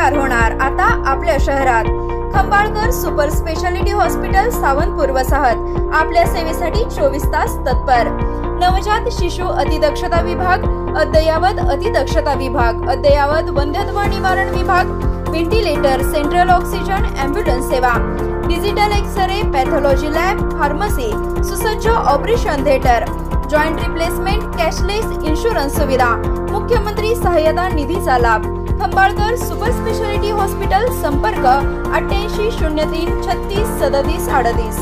उपचार होणार आता आपल्या शहरात। Khambalkar super speciality hospital Sawantpur वसाहत आपल्या सेवेसाठी 24 तास तत्पर। नवजात शिशु अतिदक्षता विभाग, अद्ययावत अतिदक्षता विभाग, अद्ययावत वंध्यत्व निवारण विभाग, व्हेंटिलेटर, सेंट्रल ऑक्सिजन, एम्ब्युलन्स सेवा, digital X ray, pathology lab, pharmacy, सुसज्ज operation theatre, joint replacement, cashless insurance सुविधा, मुख्यमंत्री सहाय्यता निधीचा लाभ। खंबाळकर सुपर स्पेशालिटी हॉस्पिटल, संपर्क 88 03 36 37 38।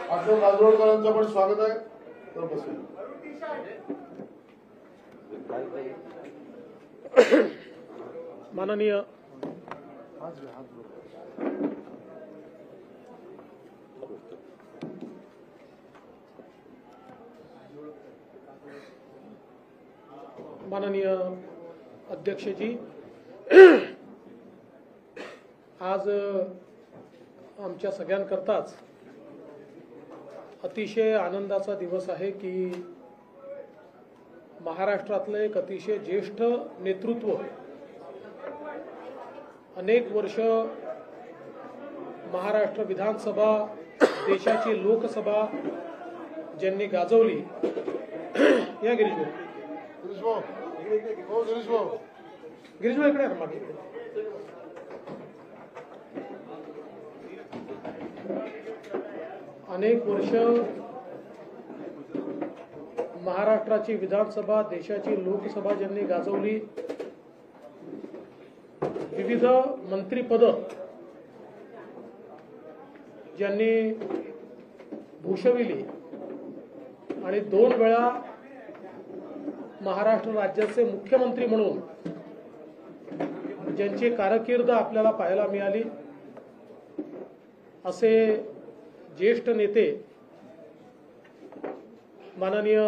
अशोक आजरोळकरांचं पण स्वागत आहे। तर बसूया। माननीय अध्यक्षजी, आज आमच्या सगळ्यांकरताच अतिशय आनंदाचा दिवस आहे की महाराष्ट्रातलं एक अतिशय ज्येष्ठ नेतृत्व, अनेक वर्ष महाराष्ट्र विधानसभा, देशाची लोकसभा ज्यांनी गाजवली, या गिरीश भाऊ इकडे मागे, अनेक वर्ष महाराष्ट्राची विधानसभा, देशाची लोकसभा ज्यांनी गाजवली, विविध मंत्रिपद ज्यांनी भूषविली आणि 2 वेळा महाराष्ट्र राज्याचे मुख्यमंत्री म्हणून ज्यांची कारकीर्द आपल्याला पाहायला मिळाली, असे ज्येष्ठ नेते माननीय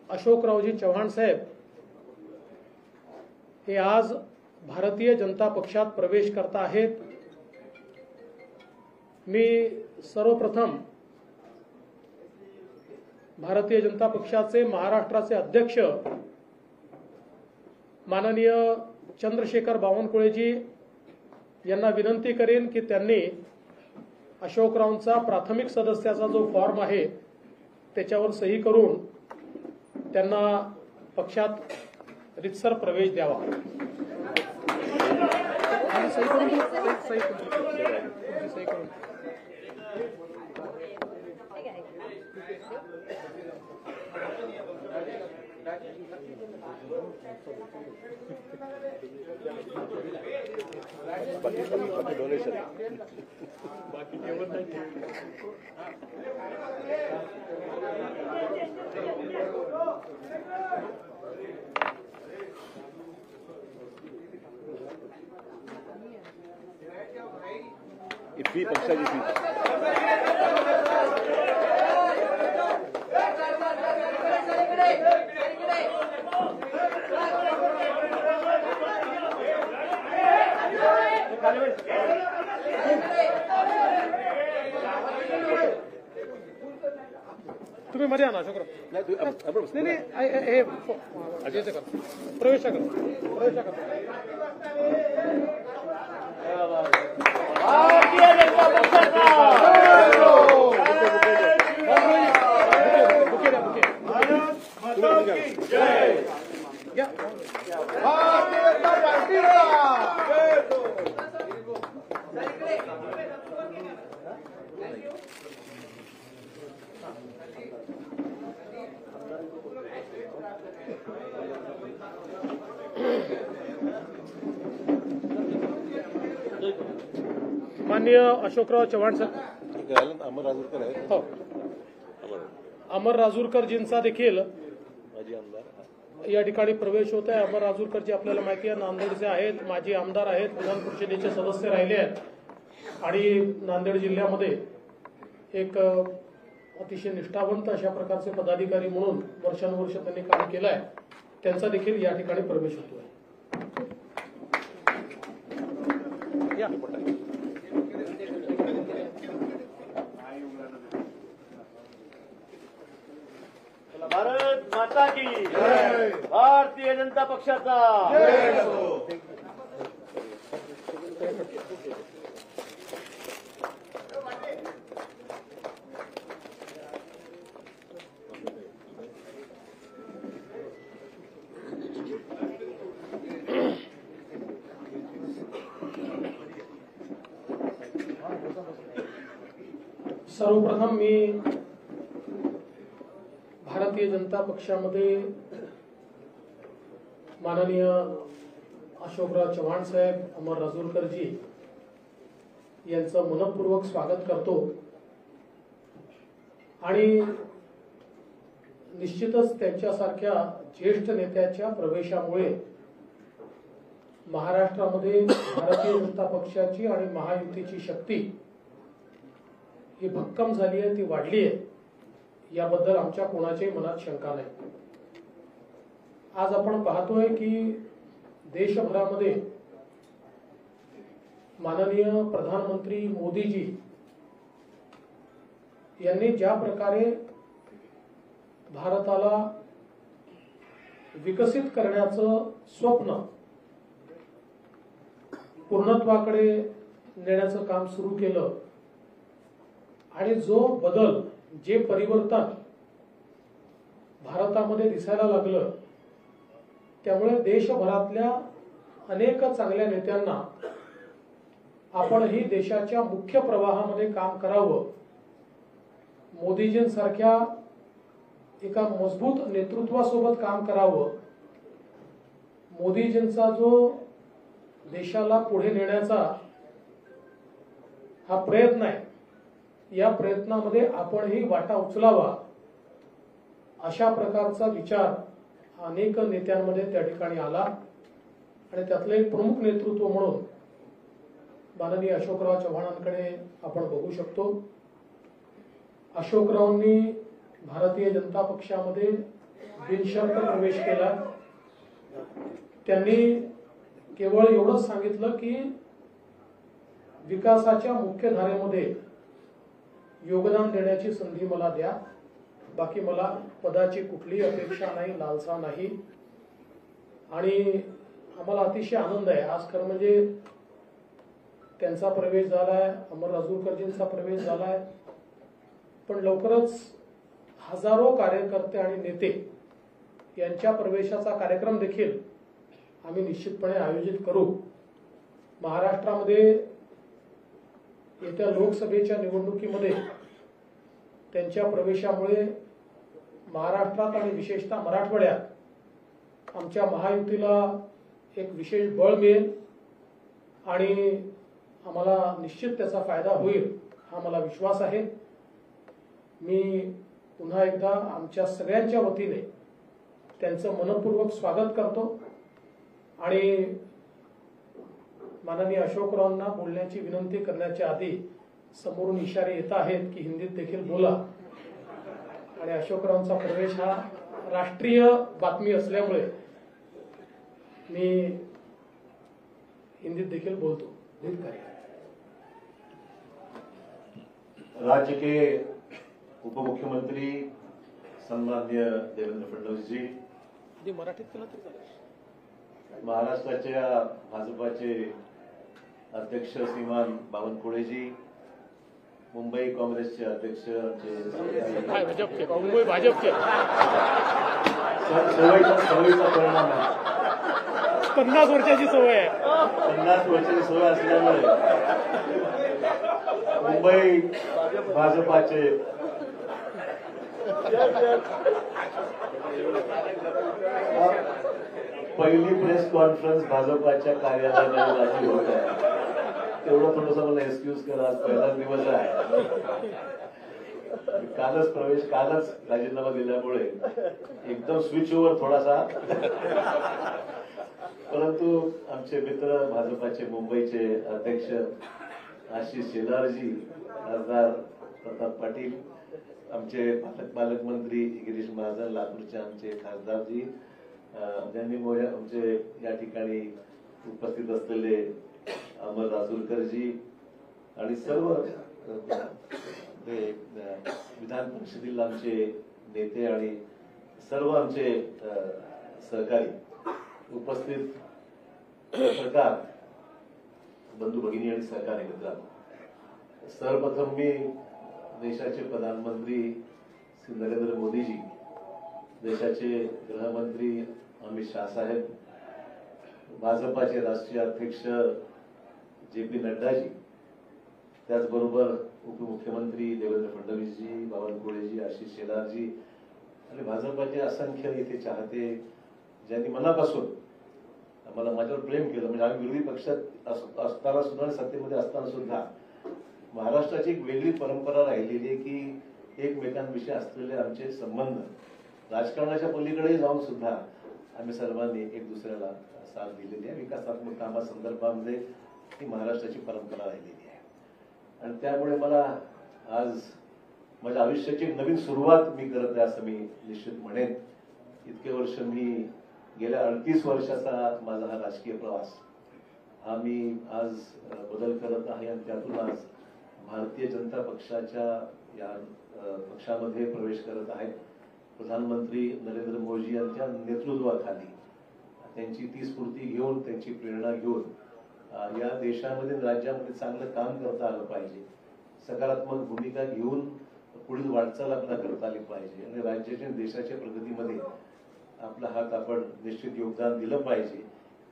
अशोकरावजी चव्हाण साहेब हे आज भारतीय जनता पक्षात प्रवेश करता आहेत। मी सर्वप्रथम भारतीय जनता पक्षाचे महाराष्ट्राचे अध्यक्ष माननीय चंद्रशेखर बावनकुळेजी यांना विनंती करेन की त्यांनी अशोकरावांचा प्राथमिक सदस्याचा जो फॉर्म आहे त्याच्यावर सही करून त्यांना पक्षात रितसर प्रवेश द्यावा। फी पक्षाची फी तुम्ही मध्ये आणा अशोकराव। नाही हे प्रवेश करा। भारतीय जनता पक्षाचा माननीय अशोकराव चव्हाण सर, अमर राजूरकर आहेत। हो, अमर राजूरकरजींचा देखील या ठिकाणी प्रवेश होत आहे। अमर राजूरकरजी आपल्याला माहिती आहे नांदेडचे आहेत, माजी आमदार आहेत, विधान परिषदेचे सदस्य राहिले आहेत आणि नांदेड जिल्ह्यामध्ये एक अतिशय निष्ठावंत अशा प्रकारचे पदाधिकारी म्हणून वर्षानुवर्ष त्यांनी काम केलं आहे। त्यांचा देखील या ठिकाणी प्रवेश होतोय। भारत माता की भारतीय जनता पक्षाचा सर्वप्रथम मी भारतीय जनता पक्षामध्ये माननीय अशोकराव चव्हाण साहेब, अमर राजूरकरजी यांचं मनपूर्वक स्वागत करतो आणि निश्चितच त्यांच्यासारख्या ज्येष्ठ नेत्याच्या प्रवेशामुळे महाराष्ट्रामध्ये भारतीय जनता पक्षाची आणि महायुतीची शक्ती ही भक्कम झाली आहे, ती वाढली आहे, याबद्दल आमच्या कोणाच्याही मनात शंका नाही. आज आपण पाहतोय की देशभरामध्ये माननीय प्रधानमंत्री मोदीजी यांनी ज्या प्रकारे भारताला विकसित करण्याचं स्वप्न पूर्णत्वाकडे नेण्याचं काम सुरू केलं आणि जो बदल, जे परिवर्तन भारतामध्ये दिसायला लागलं, त्यामुळे देशभरातल्या अनेक चांगल्या नेत्यांना आपणही देशाच्या मुख्य प्रवाहामध्ये काम करावं, मोदीजींसारख्या एका मजबूत नेतृत्वासोबत काम करावं, मोदीजींचा जो देशाला पुढे नेण्याचा हा प्रयत्न आहे, या प्रयत्नामध्ये आपणही वाटा उचलावा, अशा प्रकारचा विचार अनेक नेत्यांमध्ये त्या ठिकाणी आला आणि त्यातलं एक प्रमुख नेतृत्व म्हणून माननीय अशोकराव चव्हाणांकडे आपण बघू शकतो. अशोकरावांनी भारतीय जनता पक्षामध्ये बिनशर्त प्रवेश केला. त्यांनी केवळ एवढंच सांगितलं की विकासाच्या मुख्य धारेमध्ये योगदान देण्याची संधी मला द्या, बाकी मला पदाची कुठली अपेक्षा नाही, लालसा नाही. आणि आम्हाला अतिशय आनंद आहे. आज खरं म्हणजे त्यांचा प्रवेश झालाय, अमर राजूरकरजींचा प्रवेश झालाय, पण लवकरच हजारो कार्यकर्ते आणि नेते यांच्या प्रवेशाचा कार्यक्रम देखील आम्ही निश्चितपणे आयोजित करू. महाराष्ट्रामध्ये येत्या लोकसभेच्या निवडणुकीमध्ये त्यांच्या प्रवेशामुळे महाराष्ट्रात आणि विशेषतः मराठवाड्यात आमच्या महायुतीला एक विशेष बळ मिळेल आणि आम्हाला निश्चित त्याचा फायदा होईल, हा मला विश्वास आहे. मी पुन्हा एकदा आमच्या सगळ्यांच्या वतीने त्यांचं मनपूर्वक स्वागत करतो आणि माननीय अशोकरावांना बोलण्याची विनंती करण्याच्या आधी समोरून इशारे येत आहेत की हिंदीत देखील बोला, आणि अशोकरावांचा प्रवेश हा राष्ट्रीय बातमी असल्यामुळे मी हिंदीत देखील बोलतो. राज्य के उप मुख्यमंत्री सन्माननीय देवेंद्र फडणवीस जी, मराठीत केलं तर चालेल. महाराष्ट्राच्या भाजपाचे अध्यक्ष श्रीमान बावनकुळेजी, मुंबई काँग्रेसचे अध्यक्ष भाजपचे मुंबई भाजपचे सवयीचा परिणाम आहे. 50 वर्षाची सवय आहे. 50 वर्षाची सवय असल्यामुळे मुंबई भाजपाचे पहिली प्रेस कॉन्फरन्स भाजपाच्या कार्यालयामध्ये होत आहे. तेवढं थोडंसं मला एक्सक्यूज करा, आज पहिला दिवस आहे. कालच राजीनामा दिल्यामुळे एकदम स्विच ओव्हर थोडासा, परंतु आमचे मित्र भाजपाचे मुंबईचे अध्यक्ष आशिष शेलारजी, खासदार प्रताप पाटील, आमचे पालकमंत्री गिरीश महाजन, लातूरचे आमचे खासदारजी, ज्यांनी आमचे या ठिकाणी उपस्थित असलेले अमर राजूरकरजी आणि सर्व विधान परिषदेला आमचे नेते आणि सर्व आमचे सहकारी उपस्थित पत्रकार बंधू भगिनी आणि सहकारी मित्रांनो, सर्वप्रथम मी देशाचे प्रधानमंत्री श्री नरेंद्र मोदीजी, देशाचे गृहमंत्री अमित शाह साहेब, भाजपाचे राष्ट्रीय अध्यक्ष JP नड्डाजी, त्याचबरोबर उपमुख्यमंत्री देवेंद्र फडणवीसजी, बावनकुळेजी, आशिष शेलारजी आणि भाजपाचे असंख्य इथे चाहते ज्यांनी मनापासून मला माझ्यावर प्रेम केलं. म्हणजे आम्ही विरोधी पक्षात असताना सुद्धा, सत्तेमध्ये असताना सुद्धा महाराष्ट्राची एक वेगळी परंपरा राहिलेली आहे की एकमेकांविषयी असलेले आमचे संबंध राजकारणाच्या पलीकडे जाऊन सुद्धा आम्ही सर्वांनी एक दुसऱ्याला साथ दिलेली आहे. विकासात्मक कामासंदर्भामध्ये ही महाराष्ट्राची परंपरा राहिलेली आहे आणि त्यामुळे मला आज माझ्या आयुष्याची एक नवीन सुरुवात मी करत आहे असं मी निश्चित म्हणेन. इतके वर्ष मी गेल्या 38 वर्षाचा माझा हा राजकीय प्रवास हा मी आज बदल करत आहे आणि त्यातून आज भारतीय जनता पक्षाच्या या पक्षामध्ये प्रवेश करत आहे. प्रधानमंत्री नरेंद्र मोदी यांच्या नेतृत्वाखाली त्यांची ती स्फूर्ती घेऊन, त्यांची प्रेरणा घेऊन या देशामध्ये राज्यामध्ये चांगलं काम करता आलं पाहिजे, सकारात्मक भूमिका घेऊन पुढील वाटचाल आपल्याला करता आली पाहिजे आणि राज्याच्या देशाच्या प्रगतीमध्ये आपला हात आपण निश्चित योगदान दिलं पाहिजे.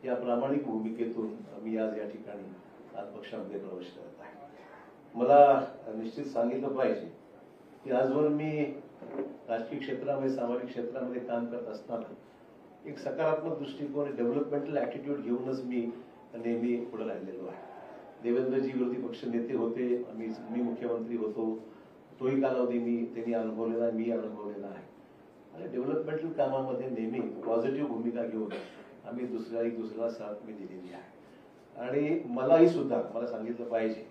या प्रामाणिक भूमिकेतून मी आज या ठिकाणी आज पक्षामध्ये प्रवेश करत आहे. मला निश्चित सांगितलं पाहिजे की आजवर मी राजकीय क्षेत्रामध्ये, सामाजिक क्षेत्रामध्ये काम करत असताना एक सकारात्मक दृष्टिकोन, डेव्हलपमेंटल ऍटिट्यूड घेऊनच मी नेहमी पुढे राहिलेलो आहे. देवेंद्रजी विरोधी पक्ष नेते होते, मी मुख्यमंत्री होतो, तोही कालावधी त्यांनी अनुभवलेला, मी अनुभवलेला आहे आणि डेव्हलपमेंटल कामामध्ये नेहमी पॉझिटिव्ह भूमिका घेऊन आम्ही दुसऱ्याला साथ मी दिलेली आहे. आणि मलाही सुद्धा मला सांगितलं पाहिजे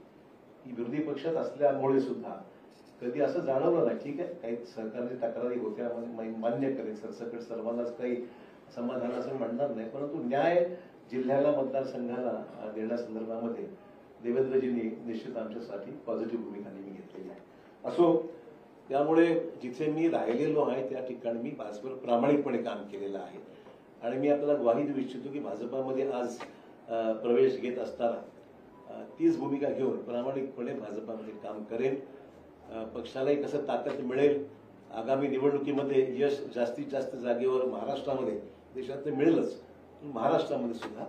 की विरोधी पक्षात असल्यामुळे सुद्धा कधी असं जाणवलं नाही. ठीक आहे, काही सरकारची तक्रारी होत्या, मान्य करेल, सरसकट सर्वांनाच काही समाधान असं म्हणणार नाही, परंतु न्याय जिल्ह्याला, मतदारसंघाला देण्यासंदर्भामध्ये देवेंद्रजींनी निश्चित आमच्यासाठी पॉझिटिव्ह भूमिका नेहमी घेतलेली आहे. असो, त्यामुळे जिथे मी राहिलेलो आहे त्या ठिकाणी मी भाजपवर प्रामाणिकपणे काम केलेलं आहे आणि मी आपल्याला ग्वाही देऊ इच्छितो की भाजपामध्ये आज प्रवेश घेत असताना तीच भूमिका घेऊन प्रामाणिकपणे भाजपामध्ये काम करेन. पक्षालाही कसं ताकद मिळेल, आगामी निवडणुकीमध्ये यश जास्तीत जास्त जागेवर महाराष्ट्रामध्ये, देशात मिळेलच, महाराष्ट्रामध्ये सुद्धा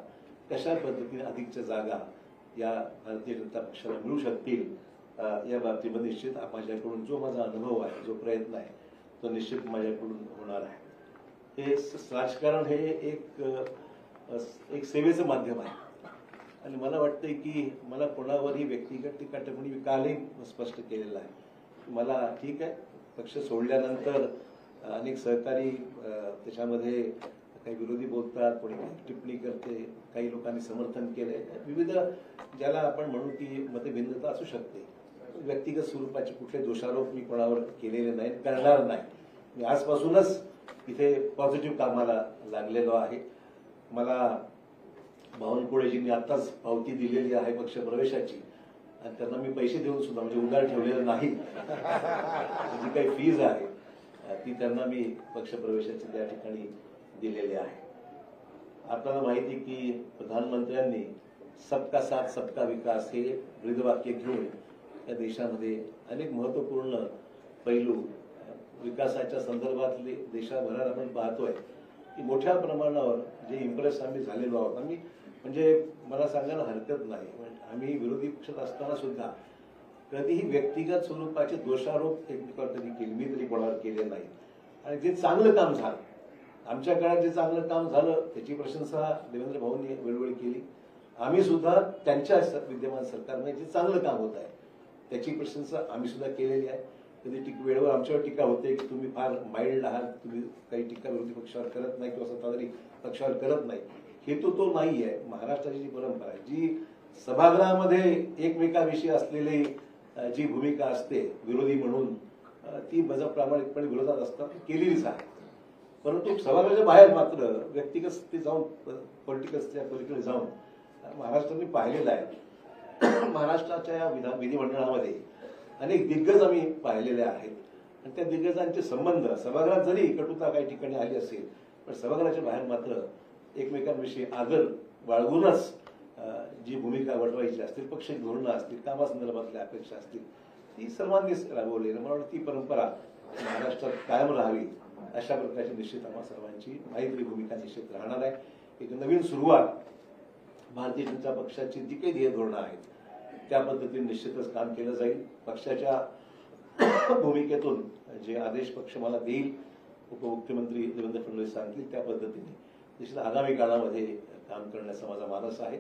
कशा पद्धतीने अधिकच्या जागा या भारतीय जनता पक्षाला मिळू शकतील या बाबतीमध्ये निश्चित माझ्याकडून जो माझा अनुभव आहे, जो प्रयत्न आहे, तो निश्चित माझ्याकडून होणार आहे. हे राजकारण हे एक सेवेचं माध्यम आहे आणि मला वाटतंय की मला कोणावरही व्यक्तिगत टीका टिप्पणी मी कालही स्पष्ट केलेलं आहे. मला ठीक आहे, पक्ष सोडल्यानंतर अनेक सहकारी त्याच्यामध्ये काही विरोधी बोलतात, कोणी टिप्पणी करते, काही लोकांनी समर्थन केलंय, विविध ज्याला आपण म्हणू की मतभिन्नता असू शकते. व्यक्तिगत स्वरूपाचे कुठले दोषारोप मी कोणावर केलेले नाहीत, करणार नाही. मी आजपासूनच इथे पॉझिटिव्ह कामाला लागलेलो आहे. मला बावनकुळेजींनी आताच पावती दिलेली आहे पक्ष प्रवेशाची आणि त्यांना मी पैसे देऊन सुद्धा, म्हणजे उधार ठेवलेलं नाही, जी काही फीज आहे ती त्यांना मी पक्ष प्रवेशाची त्या ठिकाणी दिलेली आहे. आपल्याला माहिती की प्रधानमंत्र्यांनी सबका साथ सबका विकास हे ब्रीदवाक्य घेऊन या देशामध्ये अनेक महत्वपूर्ण पैलू विकासाच्या संदर्भातले देशाभरात आपण पाहतोय की मोठ्या प्रमाणावर जे इम्प्रेस आम्ही झालेलो आहोत. आम्ही म्हणजे मला सांगायला हरकत नाही, आम्ही विरोधी पक्षात असताना सुद्धा कधीही व्यक्तिगत स्वरूपाचे दोषारोप एकमेकांवर कधी केले, मी तरी कोणावर केले नाही. आणि जे चांगलं काम झालं, आमच्या काळात जे चांगलं काम झालं त्याची प्रशंसा देवेंद्र भाऊंनी वेळोवेळी केली. आम्ही सुद्धा त्यांच्या विद्यमान सरकारमध्ये जे चांगलं काम होत आहे त्याची प्रशंसा आम्ही सुद्धा केलेली आहे. कधी वेळेवर आमच्यावर टीका होते की तुम्ही फार माइल्ड आहात, तुम्ही काही टीका विरोधी पक्षावर करत नाही किंवा सत्ताधारी पक्षावर करत नाही. हेतू तो नाही आहे. महाराष्ट्राची जी परंपरा आहे, जी सभागृहामध्ये एकमेकाविषयी असलेली जी भूमिका असते विरोधी म्हणून, ती माझा प्रामाणिकपणे विरोधात असताना केलेलीच आहे. परंतु सभागृहाच्या बाहेर मात्र व्यक्तिगत ते जाऊन पॉलिटिकलच्या पलीकडे जाऊन महाराष्ट्राने पाहिलेलं आहे. महाराष्ट्राच्या या विधिमंडळामध्ये अनेक दिग्गज आम्ही पाहिलेले आहेत आणि त्या दिग्गजांचे संबंध सभागृहात जरी कटुता काही ठिकाणी आली असेल पण सभागृहाच्या बाहेर मात्र एकमेकांविषयी आदर बाळगूनच जी भूमिका वटवायची असतील, पक्षी धोरणं असतील, कामासंदर्भातल्या अपेक्षा असतील ती सर्वांनीच राबवली. मला वाटतं ती परंपरा महाराष्ट्रात कायम राहावी अशा प्रकारची निश्चित आम्हा सर्वांची माहिती भूमिका निश्चित राहणार आहे. एक नवीन सुरुवात भारतीय जनता पक्षाची जी काही ध्येय धोरणं आहेत त्या पद्धतीने निश्चितच काम केलं जाईल. पक्षाच्या भूमिकेतून जे आदेश पक्ष मला देईल, उपमुख्यमंत्री देवेंद्र फडणवीस सांगतील त्या पद्धतीने निश्चित आगामी काळामध्ये काम करण्याचा माझा मानस आहे.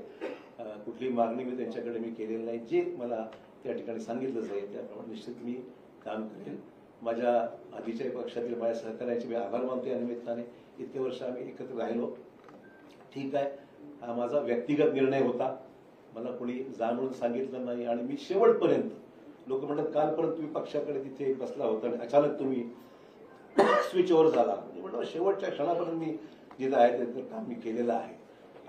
कुठली मागणी मी त्यांच्याकडे केलेली नाही. जे मला त्या ठिकाणी सांगितलं जाईल त्याप्रमाणे निश्चित मी काम करेल. माझ्या आधीच्या पक्षातील माझ्या सहकार्याचे मी आभार मानतो. या निमित्ताने इतके वर्ष आम्ही एकत्र राहिलो. ठीक आहे, हा माझा व्यक्तिगत निर्णय होता. मला कोणी जाणून सांगितलं नाही आणि मी शेवटपर्यंत, लोक म्हणतात कालपर्यंत तुम्ही पक्षाकडे तिथे बसला होता आणि अचानक तुम्ही स्विच ओव्हर झाला. म्हणून शेवटच्या क्षणापर्यंत मी जिथं आहे त्याचं काम मी केलेलं आहे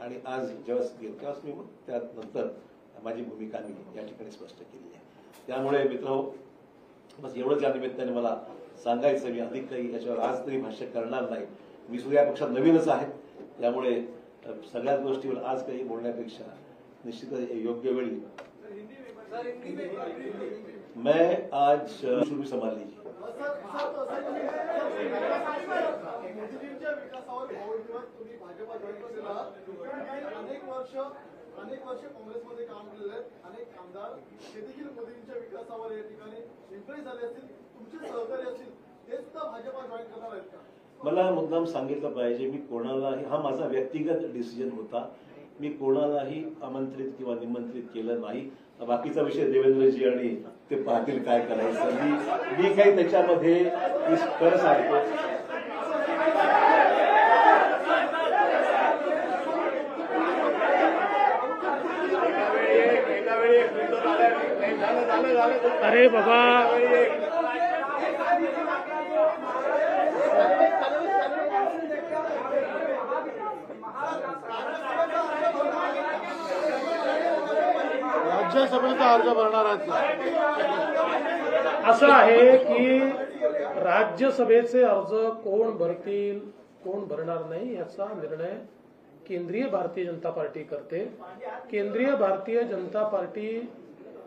आणि आज जेव्हा गेलो तेव्हाच मी मग त्यानंतर माझी भूमिका मी या ठिकाणी स्पष्ट केली आहे. त्यामुळे मित्र बस एवढंच या निमित्ताने मला सांगायचं. मी अधिक काही याच्यावर आज तरी भाष्य करणार नाही. मी सुद्धा या पक्षात नवीनच आहे त्यामुळे सगळ्याच गोष्टीवर आज काही बोलण्यापेक्षा निश्चितच योग्य वेळी मैं आज शुरू संभाली. अनेक वर्ष काँग्रेसमध्ये काम केलेले आहेत. अनेक आमदार ते देखील मोदींच्या विकासावर या ठिकाणी इम्प्रेस झाले असतील, तुमचे सहकारी असतील, ते सुद्धा भाजपा जॉईन करणार आहेत का? मला मुद्दाम सांगितलं पाहिजे, मी कोणालाही, हा माझा व्यक्तिगत डिसिजन होता, मी कोणालाही आमंत्रित किंवा निमंत्रित केलं नाही. बाकीचा विषय देवेंद्रजी आणि ते पाहतील काय करायचं. मी काही त्याच्यामध्ये खरं सांगतो. अरे बाबा, राज्यसभेचा अर्ज भरणार आहेत का? असं आहे की राज्यसभेचे अर्ज कोण भरतील कोण भरणार नाही याचा निर्णय केंद्रीय भारतीय जनता पार्टी करते. केंद्रीय भारतीय जनता पार्टी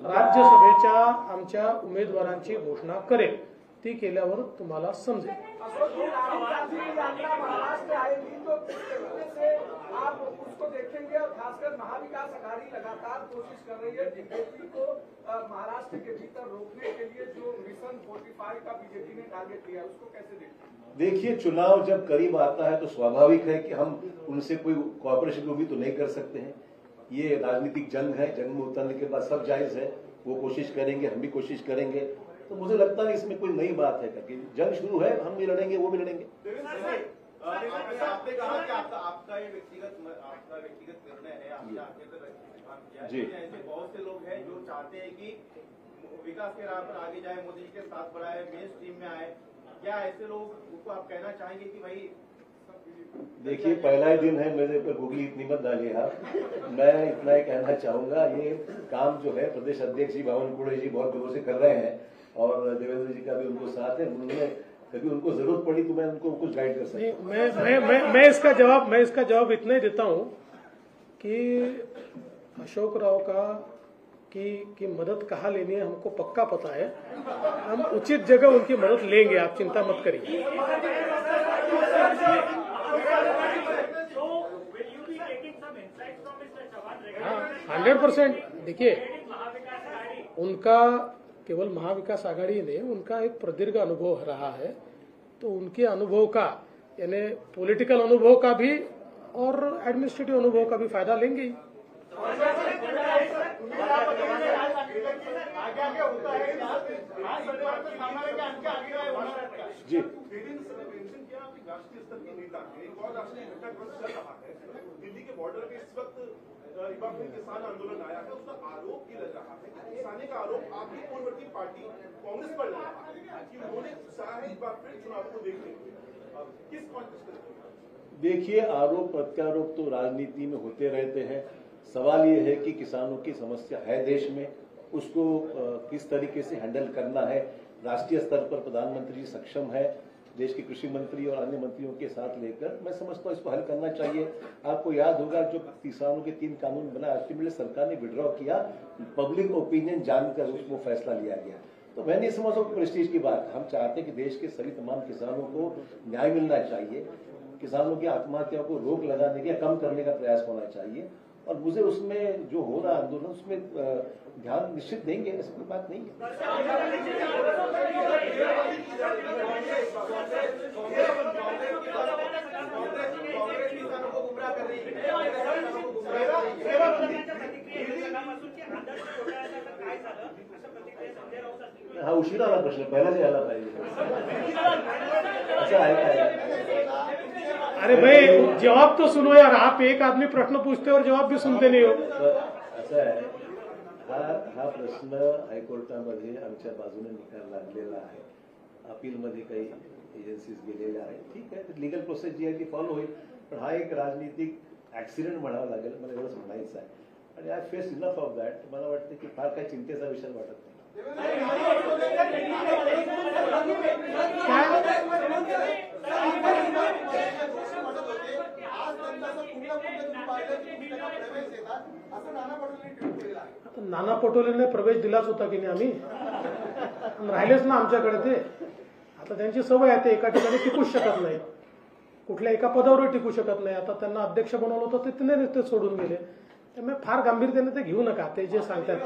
राज्यसभेच्या आमच्या उमेदवारांची घोषणा करेल. ती केल्यावर तुम्हाला समजेल. आप उसको देखेंगे और खासकर महाविकास आघाड़ी लगातार कोशिश कर रही है बीजेपी को महाराष्ट्र के भीतर रोकने के लिए. जो मिशन 45 का बीजेपी ने टारगेट लिया उसको कैसे देखते हैं? देखिए, चुनाव जब करीब आता है तो स्वाभाविक है कि हम उनसे कोई कॉपरेशन भी तो नहीं कर सकते हैं. ये राजनीतिक जंग है, जंग में उतरने के बाद सब जायज है. वो कोशिश करेंगे, हम भी कोशिश करेंगे. तो मुझे लगता नहीं इसमें कोई नई बात है करके. जंग शुरू है, हम भी लड़ेंगे, वो भी लड़ेंगे. आपने कहा कि आपका ये व्यक्तिगत निर्णय है, आपने आगे तक काम किया है. जी. ऐसे बहुत से लोग हैं जो चाहते हैं कि विकास के राह पर आगे जाए, मोदी जी के साथ बढ़ाए, मेन स्ट्रीम में आए. क्या ऐसे लोग को आप कहना चाहेंगे कि भाई? देखिए, पहला ही दिन है, मेरे पर गूगली इतनी मत डालिए आप. मैं इतना ही कहना चाहूंगा, ये काम जो है प्रदेश अध्यक्ष जी बावनकुळे जी बहुत दिनों से कर रहे हैं और देवेंद्र जी का भी उनको साथ है. उन्होंने कभी उनको जरूरत पड़ी तो मैं उनको कुछ गाइड कर सकता हूँ. मैं इसका जवाब इतना ही देता हूँ कि अशोक राव का की मदद कहाँ लेनी है हमको पक्का पता है. हम उचित जगह उनकी मदद लेंगे, आप चिंता मत करिए. 100%. देखिए, उनका केवल महाविकास आघाड़ी ने उनका एक प्रदीर्घ अनुभव रहा है, तो उनके अनुभव का यानी पॉलिटिकल अनुभव का भी और एडमिनिस्ट्रेटिव अनुभव का भी फायदा लेंगे. जी. राष्ट्रीय स्तर की नेता है, एक और राष्ट्रीय घटक कर रहा है. दिल्ली के बॉर्डर पे इस वक्त रिपब्लिक किसान आंदोलन आया है, उसका आरोप किया जा रहा है कि किसानी का आरोप आपकी पूर्ववर्ती पार्टी कांग्रेस पर लगा है कि उन्होंने चाहा है एक बार फिर चुनाव को देखने के लिए. किस कॉन्टेक्स्ट में? देखिए, आरोप प्रत्यारोप तो राजनीति में होते रहते हैं. सवाल ये है कि किसानों की समस्या है देश में, उसको किस तरीके से हैंडल करना है, राष्ट्रीय स्तर पर प्रधानमंत्री जी सक्षम है देश के कृषि मंत्री और अन्य मंत्रियों के साथ लेकर, मैं समझता हूँ इसको हल करना चाहिए। आपको याद होगा जो किसानों के 3 कानून बना, अल्टीमेटली सरकार ने विड्रॉ किया, पब्लिक ओपिनियन जानकर वो फैसला लिया गया। तो मैं नहीं समझता कि प्रेस्टीज की बात, हम चाहते हैं कि देश के सभी तमाम किसानों को न्याय मिलना चाहिए, किसानों की आत्महत्याओं को रोक लगाने के कम करने का प्रयास होना चाहिए, और मुझे उसमें जो हो रहा आंदोलन उसमें ध्यान निश्चित देंगे, ऐसी कोई बात नहीं है। हा उशीर आला प्रश्न, पहिलाच यायला पाहिजे, असं आहे काय? अरे भाई जवाब तो सुनो यार, आप एक आदमी प्रश्न पूछते और जवाब भी सुनते नहीं हो। असं आहे, हा प्रश्न हायकोर्टामध्ये आमच्या बाजूने निकाल लागलेला आहे, अपीलमध्ये काही एजन्सीज गेलेल्या आहेत, ठीक आहे, लिगल प्रोसेस जी आहे ती फॉलो होईल, पण हा एक राजनीतिक ऍक्सिडेंट म्हणावा लागेल, मला एवढंच म्हणायचं आहे। आणि I face enough of that, मला वाटतं की फार काही चिंतेचा विषय वाटत नाही। नाना पटोलेंनी प्रवेश दिलाच होता की नाही, आम्ही राहिलेच ना आमच्याकडे ते। आता त्यांची सवय आहे, ते एका ठिकाणी टिकूच शकत नाही, कुठल्या एका पदावर टिकू शकत नाही। आता त्यांना अध्यक्ष बनवलं होतं ते सोडून गेले, त्यामुळे फार गांभीर्याने ते घेऊ नका, ते जे सांगतात।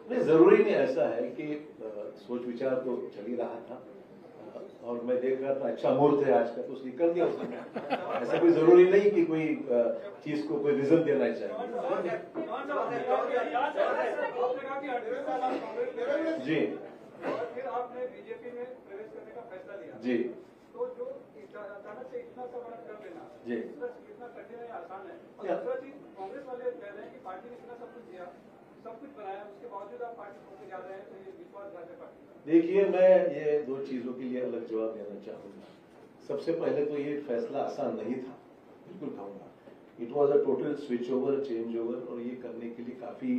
नहीं, जरूरी नहीं, ऐसा है कि सोच विचार तो चल ही रहा था, और मैं देख रहा था अच्छा मुहूर्त है आज का, तो निकल गया उसमें। ऐसा कोई जरूरी नहीं कि कोई चीज को कोई रीजन देना चाहिए। जी, फिर आपने बीजेपी में प्रवेश करने का फैसला लिया जी, तो जो अचानक से इतना सा बड़ा कर देना जी, इतना कठिन है आसान है। और दूसरा चीज, कांग्रेस वाले कह रहे हैं कि पार्टी ने इतना सब कुछ दिया, सब कुछ बनाया, उसके बावजूद आप पार्टी को जा रहे हैं, तो ये विश्वासघात है पार्टी। देखिए, मैं ये 2 चीजों के लिए अलग जवाब देना चाहूंगा। सबसे पहले तो ये फैसला आसान नहीं था, बिल्कुल कहूंगा, it was a total switch over, change over, और ये करने के लिए काफी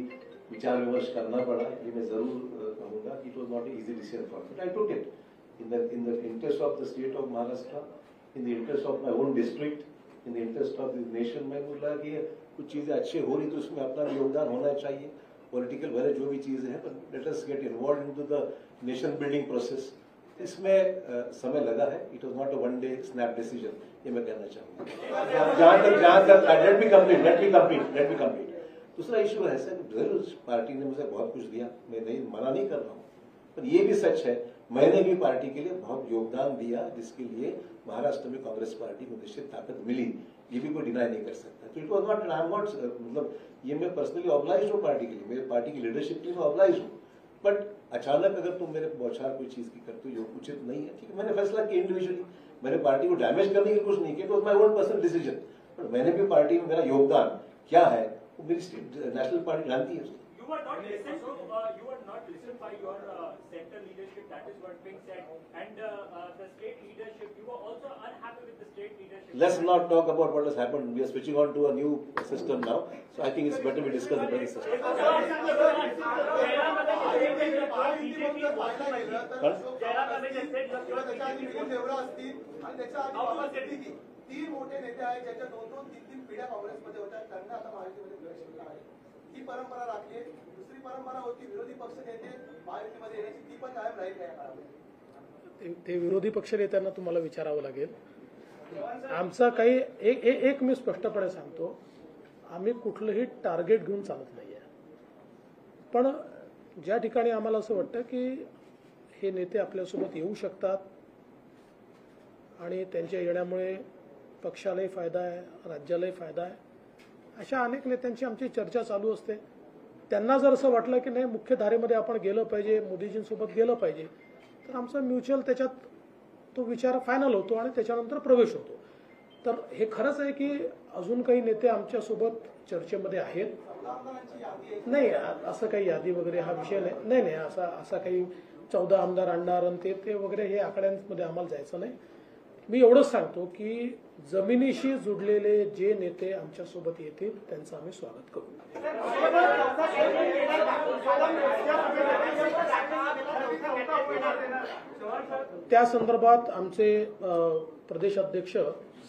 विचार विमर्श करना पड़ा। ये मैं जरूर कहूंगा कि it was not easy decision for me, I took it in the interest of the state of Maharashtra, in the interest of my own district, in the interest of the nation। मैं बोला कि कुछ चीजें अच्छी हो रही तो उसमें अपना योगदान होना चाहिए, पॉलिटिकल भले जो भी चीजें हैं, पर let us get involve into the nation building process. इसमें समय लगा है, it was not a one day snap decision, ये मैं कहना चाहूंगा। जहां तक लेट मी कंप्लीट। दूसरा इशू है सर, जरूर पार्टी ने मुझे बहुत कुछ दिया, मैं नहीं मना नहीं कर रहा हूँ, पर ये भी सच है मैंने भी पार्टी के लिए बहुत योगदान दिया, जिसके लिए महाराष्ट्र में कांग्रेस पार्टी को निश्चित ताकत मिली, ये भी कोई डिनाई नहीं कर सकता। तो it was not, I am not, मतलब ये मैं पर्सनली ऑब्लाइज हूँ पार्टी के लिए, मेरे पार्टी की लीडरशिप के लिए मैं ऑब्लाइज हूँ, बट अचानक अगर तुम मेरे बौछार कोई चीज की करते हो जो उचित नहीं है, ठीक है, मैंने फैसला किया इंडिविजुअली, मैंने पार्टी को डैमेज करने की कुछ नहीं किया, it was my own personal decision, but मैंने भी पार्टी में मेरा योगदान क्या है वो मेरी नेशनल पार्टी जानती है। You are not listened by your center leadership. That is what being said, and the state leadership. You were also unhappy with the state leadership. Let's not talk about what has happened. We are switching on to a new system now, so I think it's better we discuss the present system. तीन मोठे नेते आहेत ज्याच्या 2-3 पिढ्या काँग्रेसमध्ये होत्या, त्यांना आता महायुतीमध्ये प्रवेश केला आहे, ही परंपरा राखली। दुसरी परंपरा होती विरोधी पक्ष नेते महायुतीमध्ये येण्याची, ती पण कायम राहील या काळामध्ये। ते विरोधी पक्ष नेत्यांना तुम्हाला विचारावं लागेल। आमचा काही एक मी स्पष्टपणे सांगतो, आम्ही कुठलंही टार्गेट घेऊन चालत नाहीये, पण ज्या ठिकाणी आम्हाला असं वाटतं की हे नेते आपल्यासोबत येऊ शकतात आणि त्यांच्या येण्यामुळे पक्षालाही फायदा आहे, राज्यालाही फायदा आहे, अशा अनेक नेत्यांची आमची चर्चा चालू असते। त्यांना जर असं वाटलं की नाही मुख्य धारेमध्ये आपण गेलं पाहिजे, मोदीजींसोबत गेलं पाहिजे, तर आमचा म्युच्युअल त्याच्यात तो विचार फायनल होतो आणि त्याच्यानंतर प्रवेश होतो। तर हे खरंच आहे की अजून काही नेते आमच्यासोबत चर्चेमध्ये आहेत, नाही असं काही यादी वगैरे हा विषय नाही, असा काही 14 आमदार आणणार आणि ते वगैरे हे आकड्यांमध्ये आम्हाला जायचं नाही. मी एवढंच सांगतो की जमिनीशी जुडलेले जे नेते आमच्या सोबत येतील त्यांचं आम्ही स्वागत करू. त्या संदर्भात आमचे प्रदेश अध्यक्ष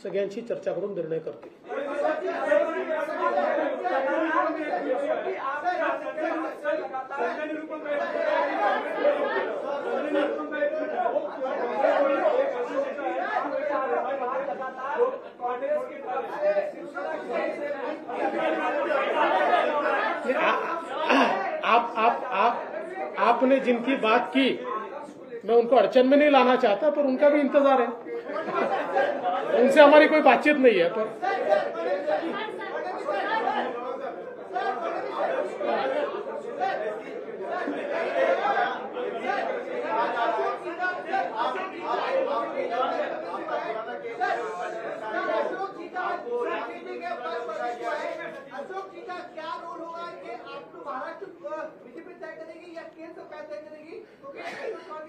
सगळ्यांशी चर्चा करून निर्णय करतील. आपने जिनकी बात की मैं उनको अड़चन में नहीं लाना चाहता, पर उनका भी इंतजार है. उनसे हमारी कोई बातचीत नहीं है. पर अशोक जी का क्या रोल होगा कि आपको महाराष्ट्र बीजेपी तय करेगी या केंद्र सरकार तय करेगी? क्योंकि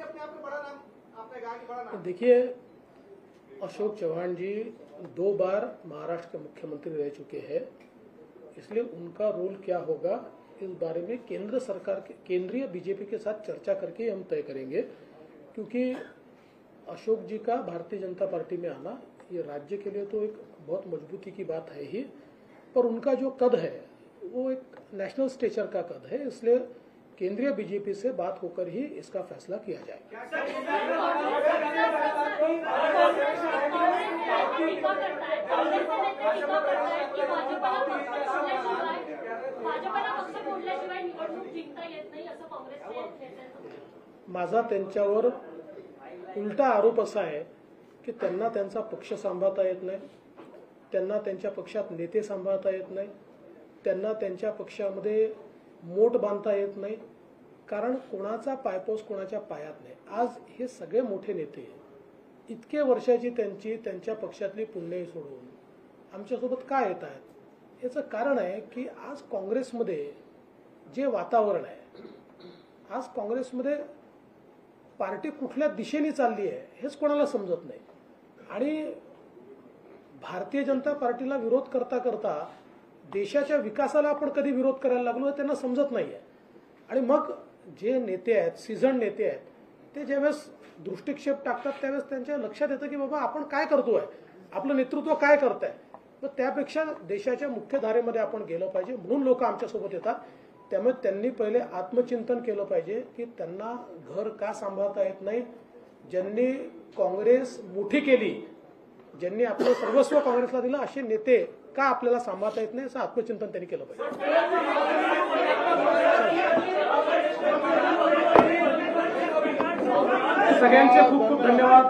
अपने आप में बड़ा नाम आपने कहा कि बड़ा नाम. देखिए, अशोक चौहान जी 2 बार महाराष्ट्र के मुख्यमंत्री रह चुके हैं, इसलिए उनका रोल क्या होगा इस बारे में केंद्र सरकार के केंद्रीय बीजेपी के साथ चर्चा करके हम तय करेंगे. क्योंकि अशोक जी का भारतीय जनता पार्टी में आना ये राज्य के लिए तो एक बहुत मजबूती की बात है ही, पर उनका जो कद है वो एक नेशनल स्टेचर का कद है, इसलिए केंद्रीय बीजेपी से बात होकर ही इसका फैसला किया जाएगा. माझा त्यांच्यावर उलटा आरोप असा आहे की त्यांना त्यांचा पक्ष सांभाळता येत नाही, त्यांना त्यांच्या पक्षात नेते सांभाळता येत नाही, त्यांना त्यांच्या पक्षामध्ये मोठ बांधता येत नाही, कारण कोणाचा पायपोस कोणाच्या पायात नाही. आज हे सगळे मोठे नेते इतके वर्षाची त्यांच्या पक्षातली पुण्यही सोडून आमच्यासोबत का येत आहेत? याचं कारण आहे की आज काँग्रेसमध्ये जे वातावरण आहे, आज काँग्रेसमध्ये पार्टी कुठल्या दिशेने चालली आहे हेच कोणाला समजत नाही. आणि भारतीय जनता पार्टीला विरोध करता करता देशाच्या विकासाला आपण कधी विरोध करायला लागलो हे त्यांना समजत नाहीये. आणि मग जे नेते आहेत, सीझन नेते आहेत, ते ज्यावेळेस दृष्टिक्षेप टाकतात त्यावेळेस त्यांच्या लक्षात येतं की बाबा आपण काय करतोय, आपलं नेतृत्व काय करतंय. तर त्यापेक्षा देशाच्या मुख्य धारेमध्ये आपण गेलं पाहिजे, म्हणून लोक आमच्यासोबत येतात. त्यामुळे त्यांनी पहिले आत्मचिंतन केलं पाहिजे की त्यांना घर का सांभाळता येत नाही, ज्यांनी काँग्रेस मोठी केली, ज्यांनी आपलं सर्वस्व काँग्रेसला दिलं, असे नेते का आपल्याला सांभाळता येत नाही, असं आत्मचिंतन त्यांनी केलं पाहिजे. सगळ्यांचे खूप खूप धन्यवाद.